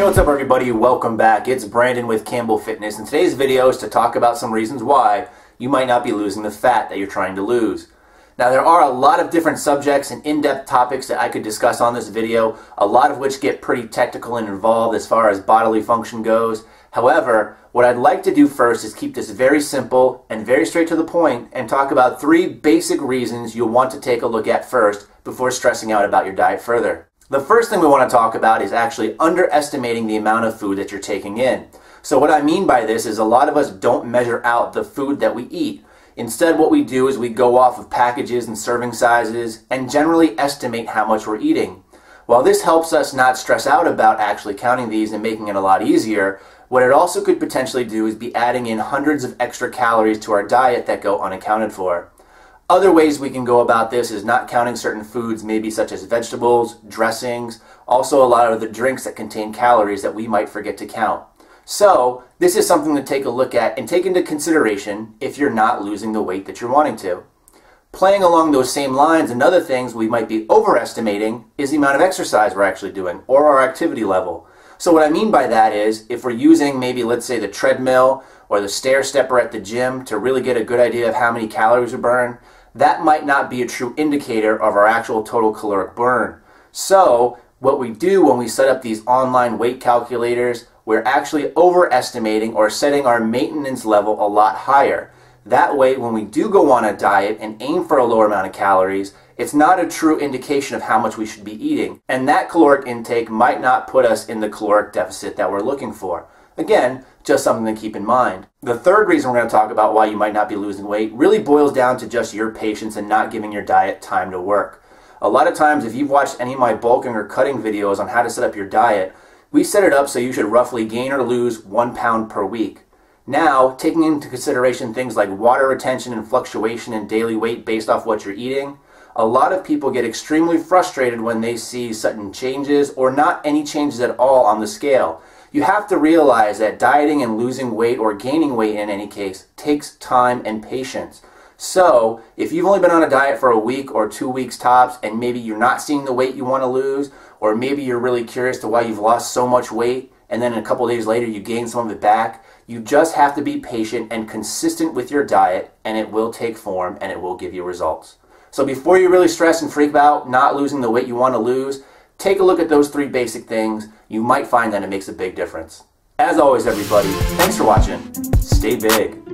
What's up everybody? Welcome back. It's Brandon with Campbell Fitness, and today's video is to talk about some reasons why you might not be losing the fat that you're trying to lose. Now, there are a lot of different subjects and in-depth topics that I could discuss on this video, a lot of which get pretty technical and involved as far as bodily function goes. However, what I'd like to do first is keep this very simple and very straight to the point and talk about 3 basic reasons you'll want to take a look at first before stressing out about your diet further. The first thing we want to talk about is actually underestimating the amount of food that you're taking in. So what I mean by this is a lot of us don't measure out the food that we eat. Instead, what we do is we go off of packages and serving sizes and generally estimate how much we're eating. While this helps us not stress out about actually counting these and making it a lot easier, what it also could potentially do is be adding in hundreds of extra calories to our diet that go unaccounted for. Other ways we can go about this is not counting certain foods, maybe such as vegetables, dressings, also a lot of the drinks that contain calories that we might forget to count. So, this is something to take a look at and take into consideration if you're not losing the weight that you're wanting to. Playing along those same lines, and other things we might be overestimating is the amount of exercise we're actually doing, or our activity level. So what I mean by that is, if we're using maybe, let's say, the treadmill or the stair stepper at the gym to really get a good idea of how many calories we burn, that might not be a true indicator of our actual total caloric burn. So what we do when we set up these online weight calculators, we're actually overestimating or setting our maintenance level a lot higher. That way, when we do go on a diet and aim for a lower amount of calories, it's not a true indication of how much we should be eating. And that caloric intake might not put us in the caloric deficit that we're looking for. Again, just something to keep in mind. The third reason we're going to talk about why you might not be losing weight really boils down to just your patience and not giving your diet time to work. A lot of times, if you've watched any of my bulking or cutting videos on how to set up your diet, we set it up so you should roughly gain or lose 1 pound per week. Now, taking into consideration things like water retention and fluctuation in daily weight based off what you're eating, a lot of people get extremely frustrated when they see sudden changes or not any changes at all on the scale. You have to realize that dieting and losing weight, or gaining weight in any case, takes time and patience. So, if you've only been on a diet for a week or 2 weeks tops, and maybe you're not seeing the weight you want to lose, or maybe you're really curious to why you've lost so much weight, and then a couple days later you gain some of it back, you just have to be patient and consistent with your diet, and it will take form and it will give you results. So before you really stress and freak out not losing the weight you want to lose, take a look at those 3 basic things. You might find that it makes a big difference. As always, everybody, thanks for watching. Stay big.